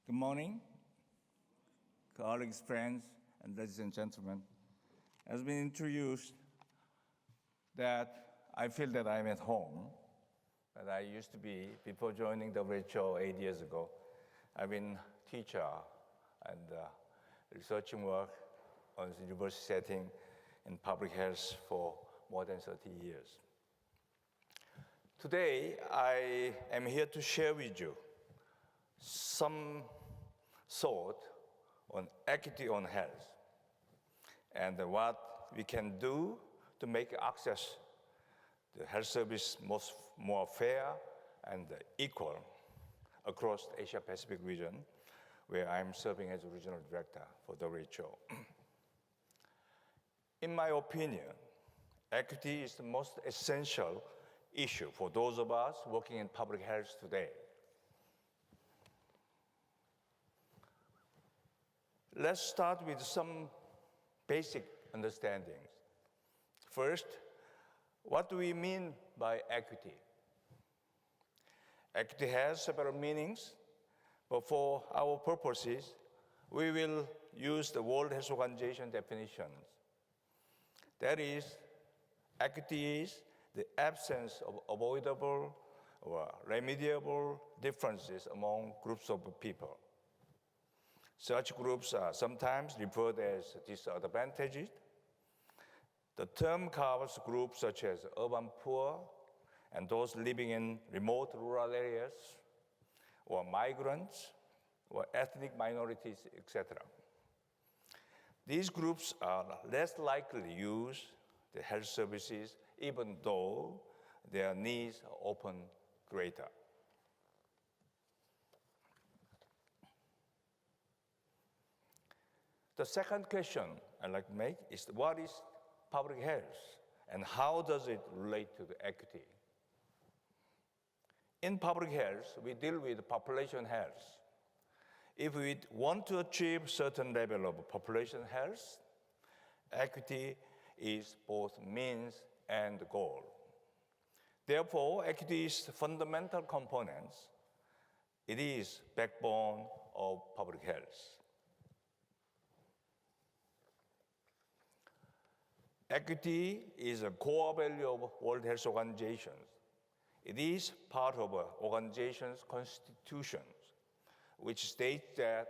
Good morning, colleagues, friends, and ladies and gentlemen. As been introduced, that I feel that I'm at home, that I used to be before joining WHO 8 years ago. I've been a teacher and researching work on the university setting in public health for more than 30 years. Today, I am here to share with you some thought on equity on health and what we can do to make access to health service more fair and equal across the Asia-Pacific region, where I'm serving as a regional director for WHO. In my opinion, equity is the most essential issue for those of us working in public health today. Let's start with some basic understandings. First, what do we mean by equity? Equity has several meanings, but for our purposes, we will use the World Health Organization definitions. That is, equity is the absence of avoidable or remediable differences among groups of people. Such groups are sometimes referred as disadvantaged. The term covers groups such as urban poor and those living in remote rural areas, or migrants, or ethnic minorities, etc. These groups are less likely to use the health services even though their needs are often greater. The second question I'd like to make is, what is public health and how does it relate to the equity? In public health, we deal with population health. If we want to achieve certain level of population health, equity is both means and goal. Therefore, equity is fundamental components. It is backbone of public health. Equity is a core value of World Health Organization. It is part of an organization's constitution, which states that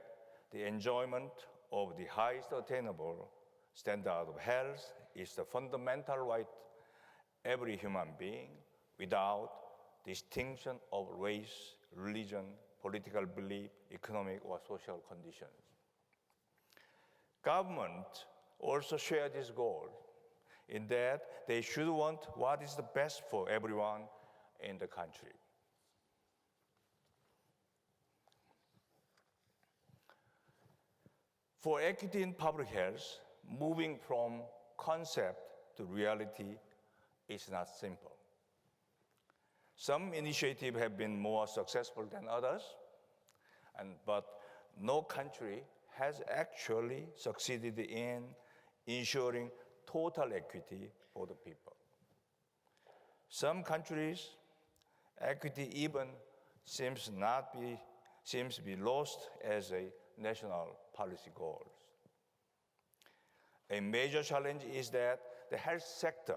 the enjoyment of the highest attainable standard of health is the fundamental right of every human being without distinction of race, religion, political belief, economic or social conditions. Government also share this goal in that they should want what is the best for everyone in the country. For equity in public health, moving from concept to reality is not simple. Some initiatives have been more successful than others, but no country has actually succeeded in ensuring total equity for the people. Some countries, equity even seems to be lost as a national policy goal. A major challenge is that the health sector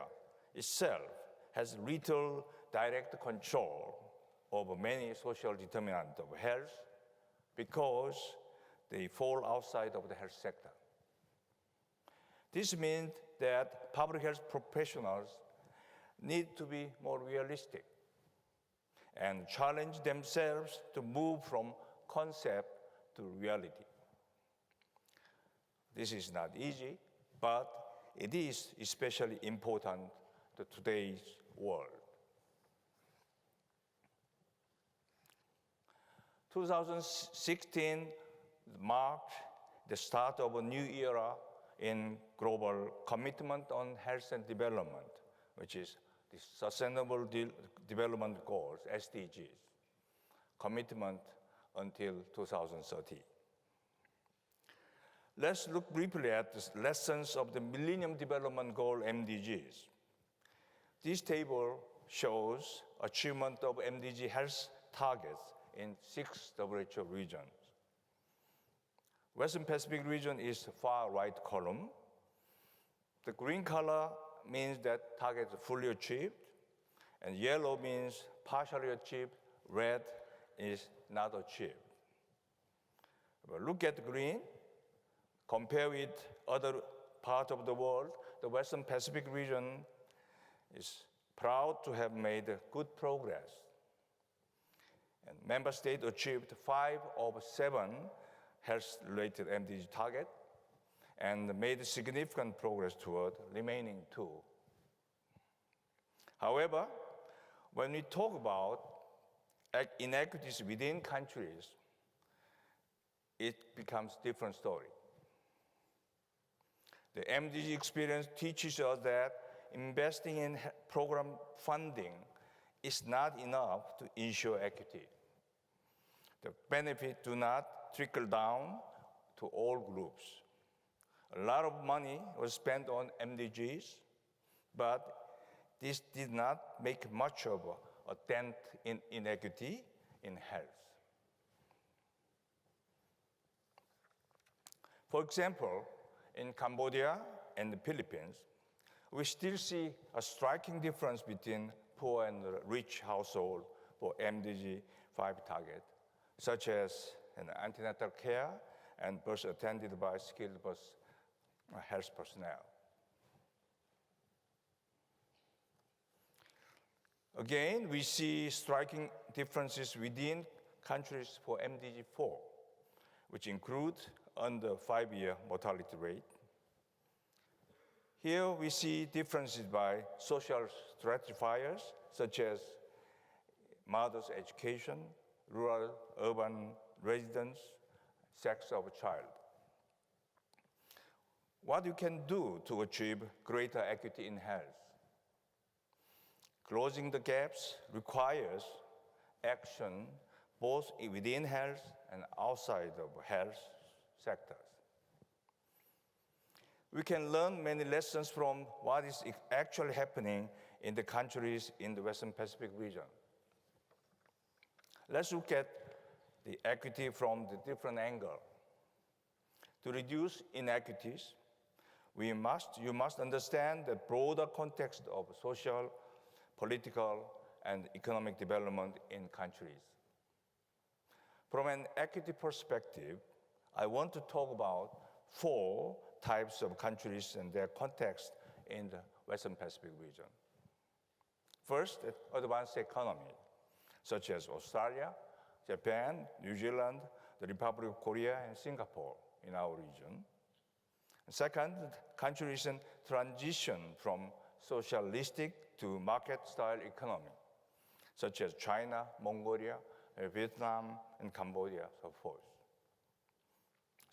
itself has little direct control over many social determinants of health because they fall outside of the health sector. This means that public health professionals need to be more realistic and challenge themselves to move from concept to reality. This is not easy, but it is especially important to today's world. 2016 marked the start of a new era in global commitment on health and development, which is the Sustainable Development Goals, SDGs, commitment until 2030. Let's look briefly at the lessons of the Millennium Development Goal, MDGs. This table shows achievement of MDG health targets in 6 WHO regions. Western Pacific region is the far right column. The green color means that target is fully achieved, and yellow means partially achieved, red is not achieved. But look at green, compare with other parts of the world, the Western Pacific region is proud to have made good progress. And member states achieved 5 of 7 health-related MDG targets and made significant progress toward remaining 2. However, when we talk about inequities within countries, it becomes a different story. The MDG experience teaches us that investing in program funding is not enough to ensure equity. The benefits do not trickle down to all groups. A lot of money was spent on MDGs, but this did not make much of a dent in inequity in health. For example, in Cambodia and the Philippines, we still see a striking difference between poor and rich households for MDG 5 target, such as antenatal care and births attended by skilled health personnel. Again, we see striking differences within countries for MDG 4, which include under 5-year mortality rate. Here we see differences by social stratifiers, such as mother's education, rural, urban residence, sex of a child. What you can do to achieve greater equity in health? Closing the gaps requires action both within health and outside of health sectors. We can learn many lessons from what is actually happening in the countries in the Western Pacific region. Let's look at the equity from the different angle. To reduce inequities, you must understand the broader context of social, political, and economic development in countries. From an equity perspective, I want to talk about 4 types of countries and their context in the Western Pacific region. First, advanced economy, such as Australia, Japan, New Zealand, the Republic of Korea, and Singapore in our region. Second, countries in transition from socialistic to market-style economy, such as China, Mongolia, Vietnam, and Cambodia, so forth.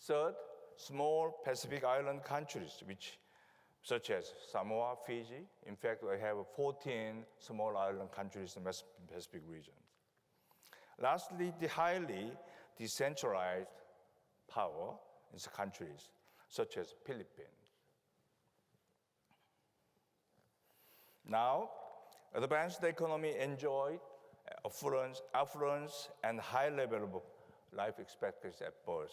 Third, small Pacific island countries, such as Samoa, Fiji. In fact, we have 14 small island countries in the Pacific region. Lastly, the highly decentralized power in countries, such as Philippines. Now, advanced economy enjoyed affluence, and high level of life expectancy at birth.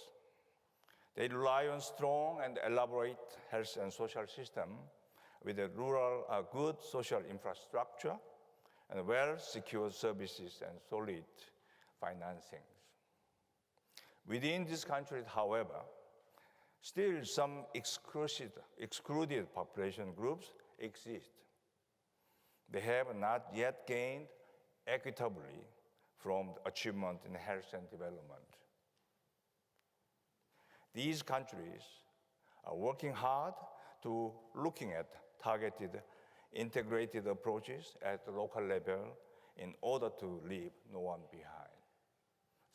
They rely on strong and elaborate health and social system with a good social infrastructure and well-secured services and solid financings. Within these countries, however, still some excluded population groups exist. They have not yet gained equitably from achievement in health and development. These countries are working hard to looking at targeted, integrated approaches at the local level in order to leave no one behind,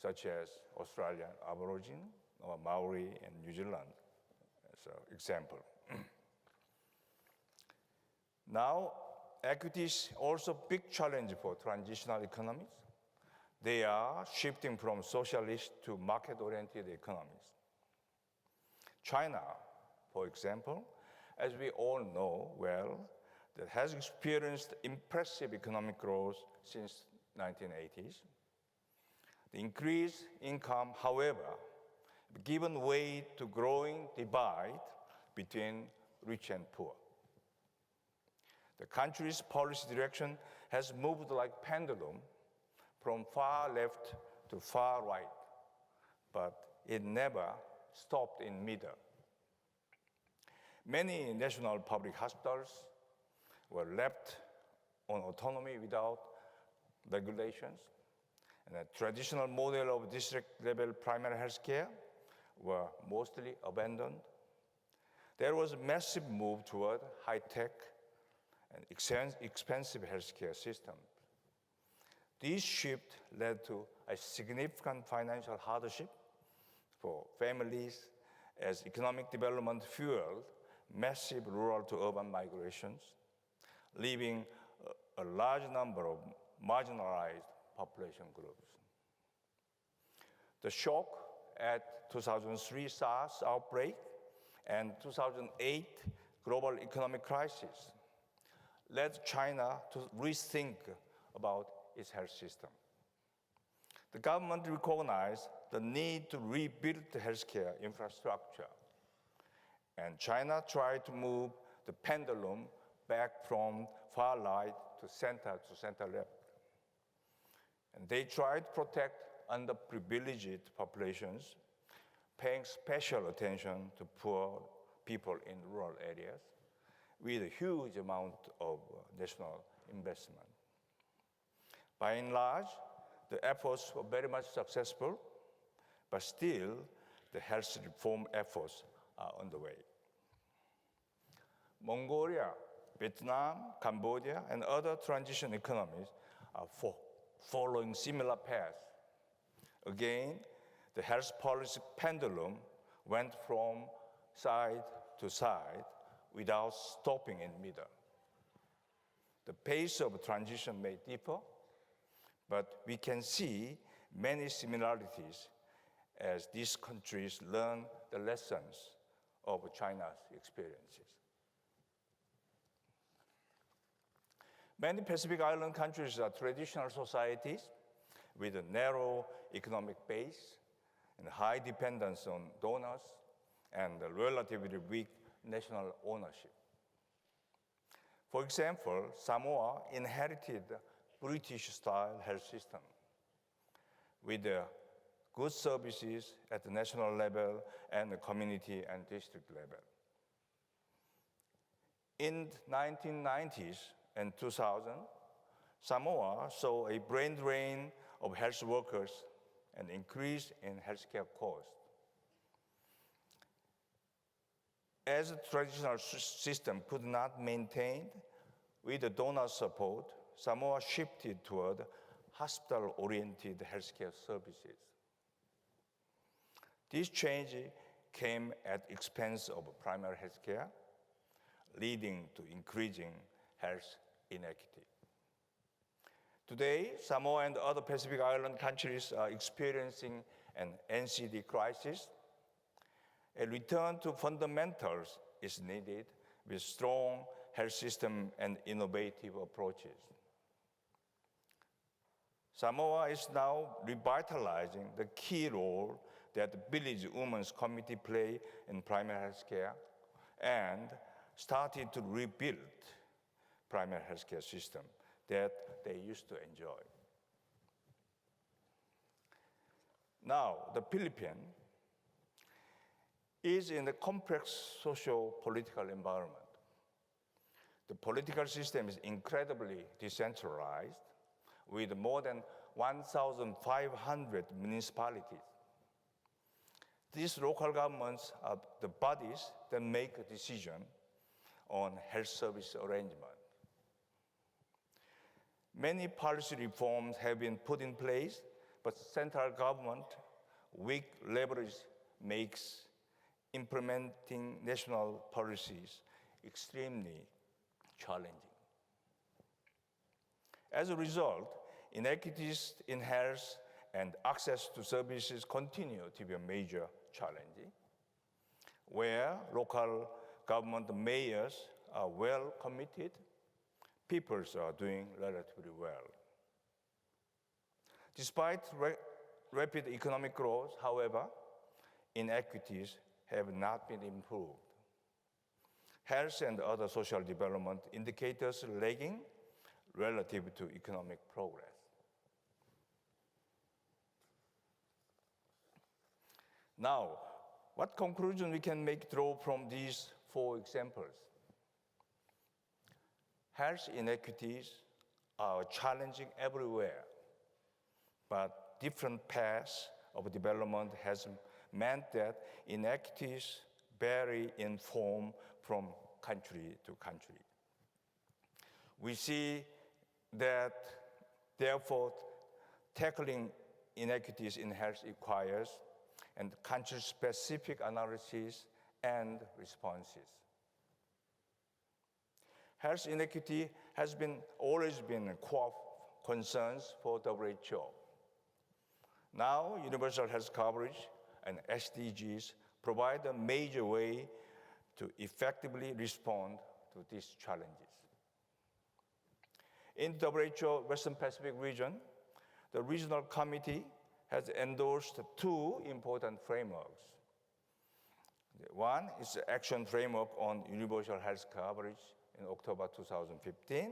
such as Australian Aborigine, or Maori, and New Zealand as an example. Now, equity is also a big challenge for transitional economies. They are shifting from socialist to market-oriented economies. China, for example, as we all know well, that has experienced impressive economic growth since 1980s. The increased income, however, given way to growing divide between rich and poor. The country's policy direction has moved like pendulum from far left to far right, but it never stopped in middle. Many national public hospitals were left on autonomy without regulations, and a traditional model of district-level primary health care were mostly abandoned. There was a massive move toward high-tech and expensive healthcare systems. This shift led to a significant financial hardship for families as economic development fueled massive rural to urban migrations, leaving a large number of marginalized population groups. The shock at 2003 SARS outbreak and 2008 global economic crisis led China to rethink about its health system. The government recognized the need to rebuild the healthcare infrastructure, and China tried to move the pendulum back from far right to center left. And they tried to protect underprivileged populations, paying special attention to poor people in rural areas with a huge amount of national investment. By and large, the efforts were very much successful, but still the health reform efforts are underway. Mongolia, Vietnam, Cambodia, and other transition economies are following similar paths. Again, the health policy pendulum went from side to side without stopping in middle. The pace of transition may differ, but we can see many similarities as these countries learn the lessons of China's experiences. Many Pacific Island countries are traditional societies with a narrow economic base and high dependence on donors and a relatively weak national ownership. For example, Samoa inherited British-style health system with good services at the national level and the community and district level. In the 1990s and 2000, Samoa saw a brain drain of health workers and increase in healthcare costs. As the traditional system could not maintain with the donor support, Samoa shifted toward hospital-oriented healthcare services. This change came at the expense of primary healthcare, leading to increasing health inequity. Today, Samoa and other Pacific Island countries are experiencing an NCD crisis. A return to fundamentals is needed with strong health system and innovative approaches. Samoa is now revitalizing the key role that the Village Women's Committee play in primary health care and started to rebuild primary health care system that they used to enjoy. Now, the Philippines is in a complex socio-political environment. The political system is incredibly decentralized with more than 1,500 municipalities. These local governments are the bodies that make a decision on health service arrangement. Many policy reforms have been put in place, but central government weak leverage makes implementing national policies extremely challenging. As a result, inequities in health and access to services continue to be a major challenge, where local government mayors are well committed, people are doing relatively well. Despite rapid economic growth, however, inequities have not been improved. Health and other social development indicators lagging relative to economic progress. Now, what conclusion we can draw from these 4 examples? Health inequities are challenging everywhere, but different paths of development has meant that inequities vary in form from country to country. We see that, therefore, tackling inequities in health requires and country-specific analysis and responses. Health inequity has always been core concerns for WHO. Now, universal health coverage and SDGs provide a major way to effectively respond to these challenges. In WHO Western Pacific region, the regional committee has endorsed 2 important frameworks. One is the Action Framework on Universal Health Coverage in October 2015,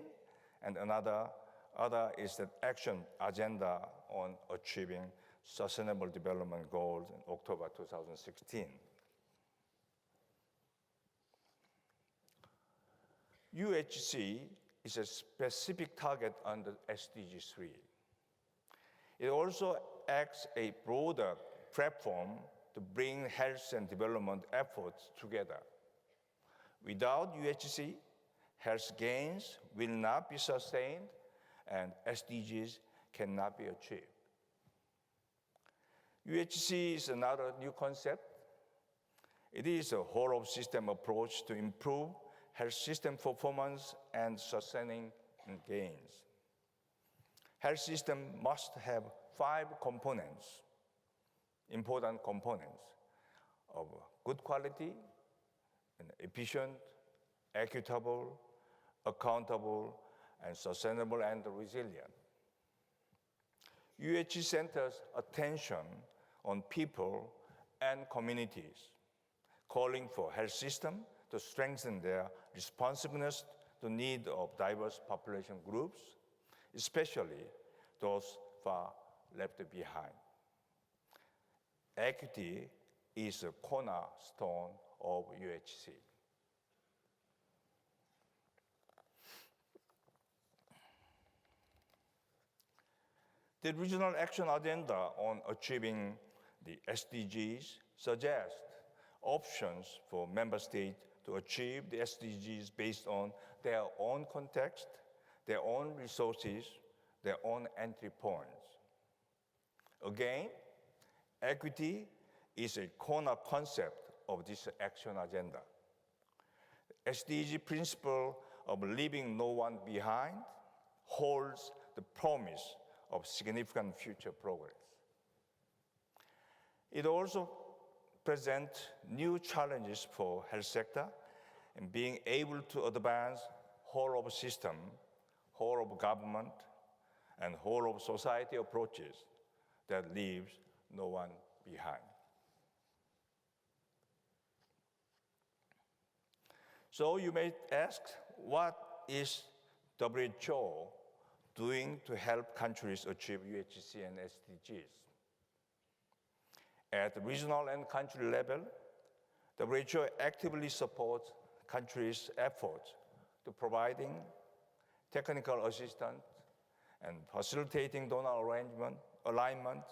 and another is the Action Agenda on Achieving Sustainable Development Goals in October 2016. UHC is a specific target under SDG 3. It also acts a broader platform to bring health and development efforts together. Without UHC, health gains will not be sustained and SDGs cannot be achieved. UHC is another new concept. It is a whole-of-system approach to improve health system performance and sustaining gains. Health system must have 5 components, important components of good quality, and efficient, equitable, accountable, and sustainable and resilient. UHC centers attention on people and communities, calling for health system to strengthen their responsiveness to needs of diverse population groups, especially those far left behind. Equity is a cornerstone of UHC. The Regional Action Agenda on Achieving the SDGs suggests options for member states to achieve the SDGs based on their own context, their own resources, their own entry points. Again, equity is a corner concept of this action agenda. The SDG principle of leaving no one behind holds the promise of significant future progress. It also presents new challenges for health sector in being able to advance whole of system, whole of government, and whole of society approaches that leaves no one behind. So you may ask, what is WHO doing to help countries achieve UHC and SDGs? At the regional and country level, WHO actively supports countries' efforts to providing technical assistance and facilitating donor alignment,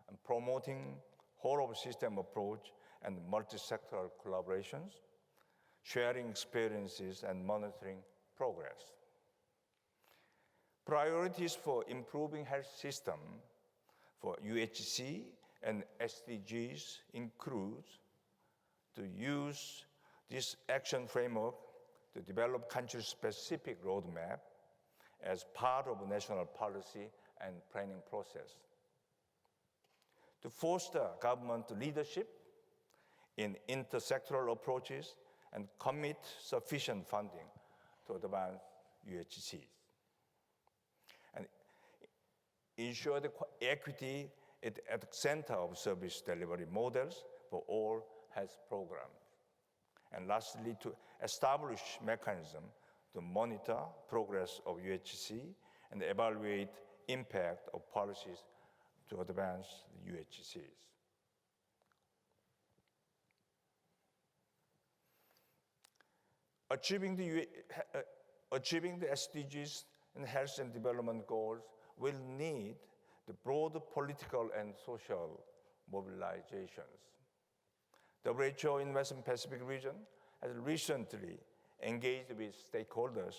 and promoting whole-of-system approach and multi-sectoral collaborations, sharing experiences and monitoring progress. Priorities for improving health system for UHC and SDGs includes to use this action framework to develop country-specific roadmap as part of national policy and planning process. To foster government leadership in intersectoral approaches and commit sufficient funding to advance UHCs. And ensure the equity at the center of service delivery models for all health programs. And lastly, to establish mechanism to monitor progress of UHC and evaluate impact of policies to advance the UHCs. Achieving the SDGs and health and development goals will need the broad political and social mobilizations. The WHO in Western Pacific region has recently engaged with stakeholders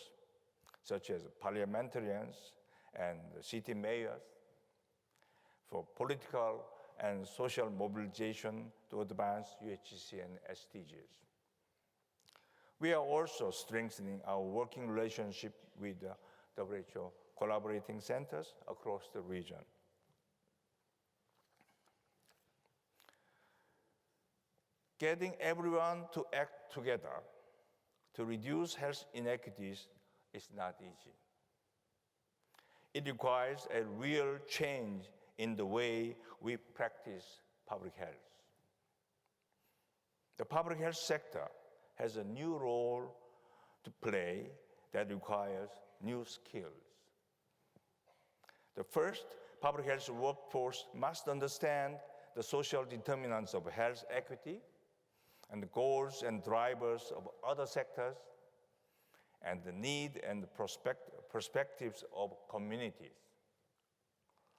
such as parliamentarians and city mayors for political and social mobilization to advance UHC and SDGs. We are also strengthening our working relationship with the WHO collaborating centers across the region. Getting everyone to act together to reduce health inequities is not easy. It requires a real change in the way we practice public health. The public health sector has a new role to play that requires new skills. The first, public health workforce must understand the social determinants of health equity and the goals and drivers of other sectors and the need and perspectives of communities.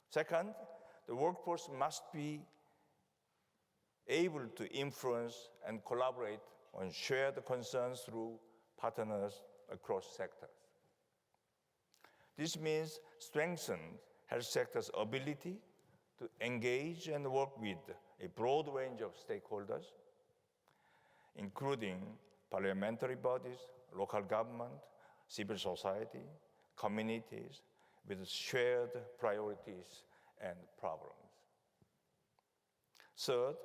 Second, the workforce must be able to influence and collaborate on shared concerns through partners across sectors. This means strengthen health sector's ability to engage and work with a broad range of stakeholders, including parliamentary bodies, local government, civil society, communities with shared priorities and problems. Third,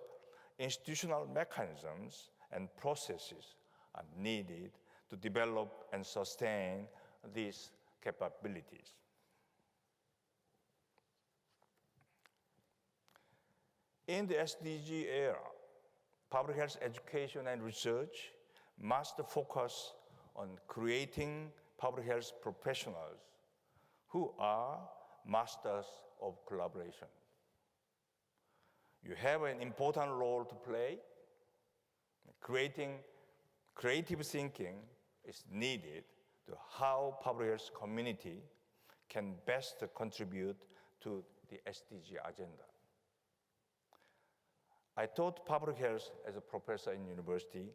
institutional mechanisms and processes are needed to develop and sustain these capabilities. In the SDG era, public health education and research must focus on creating public health professionals who are masters of collaboration. You have an important role to play. Creative thinking is needed to how public health community can best contribute to the SDG agenda. I taught public health as a professor in university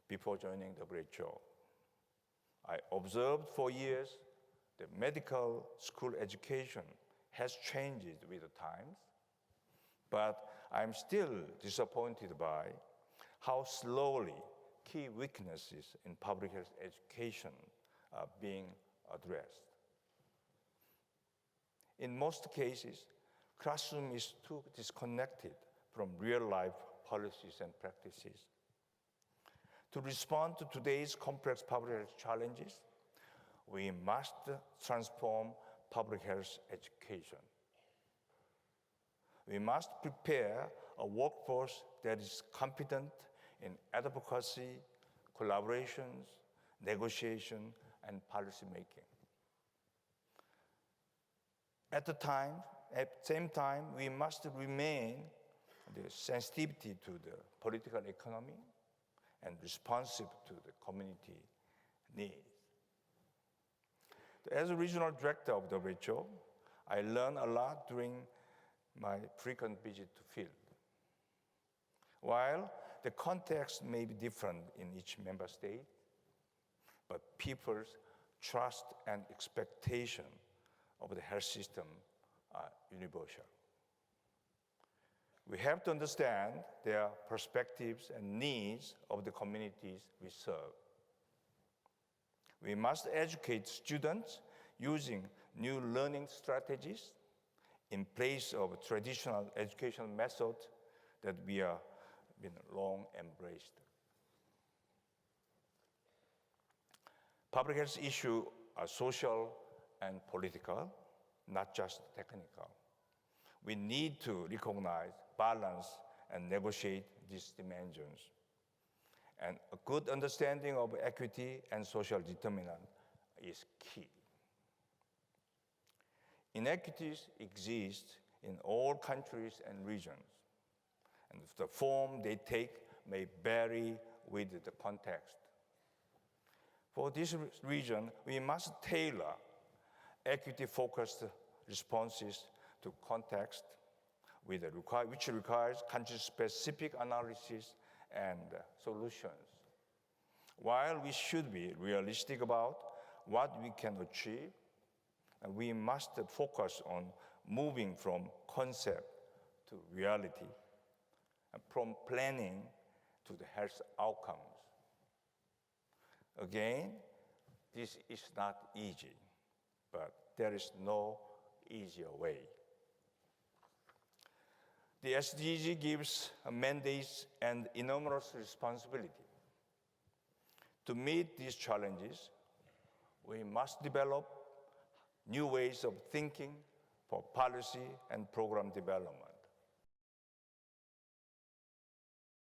before joining WHO. I observed for years that medical school education has changed with the times, but I'm still disappointed by how slowly key weaknesses in public health education are being addressed. In most cases, classroom is too disconnected from real-life policies and practices. To respond to today's complex public health challenges, we must transform public health education. We must prepare a workforce that is competent in advocacy, collaborations, negotiation, and policy making. At the same time, we must remain the sensitivity to the political economy and responsive to the community needs. As a regional director of WHO, I learned a lot during my frequent visit to field. While the context may be different in each member state, but people's trust and expectation of the health system are universal. We have to understand their perspectives and needs of the communities we serve. We must educate students using new learning strategies in place of traditional educational methods that we have been long embraced. Public health issues are social and political, not just technical. We need to recognize, balance, and negotiate these dimensions. And a good understanding of equity and social determinant is key. Inequities exist in all countries and regions, and the form they take may vary with the context. For this reason, we must tailor equity-focused responses to context, which requires country-specific analysis and solutions. While we should be realistic about what we can achieve, we must focus on moving from concept to reality, and from planning to the health outcomes. Again, this is not easy, but there is no easier way. The SDG gives mandates and enormous responsibility. To meet these challenges, we must develop new ways of thinking for policy and program development.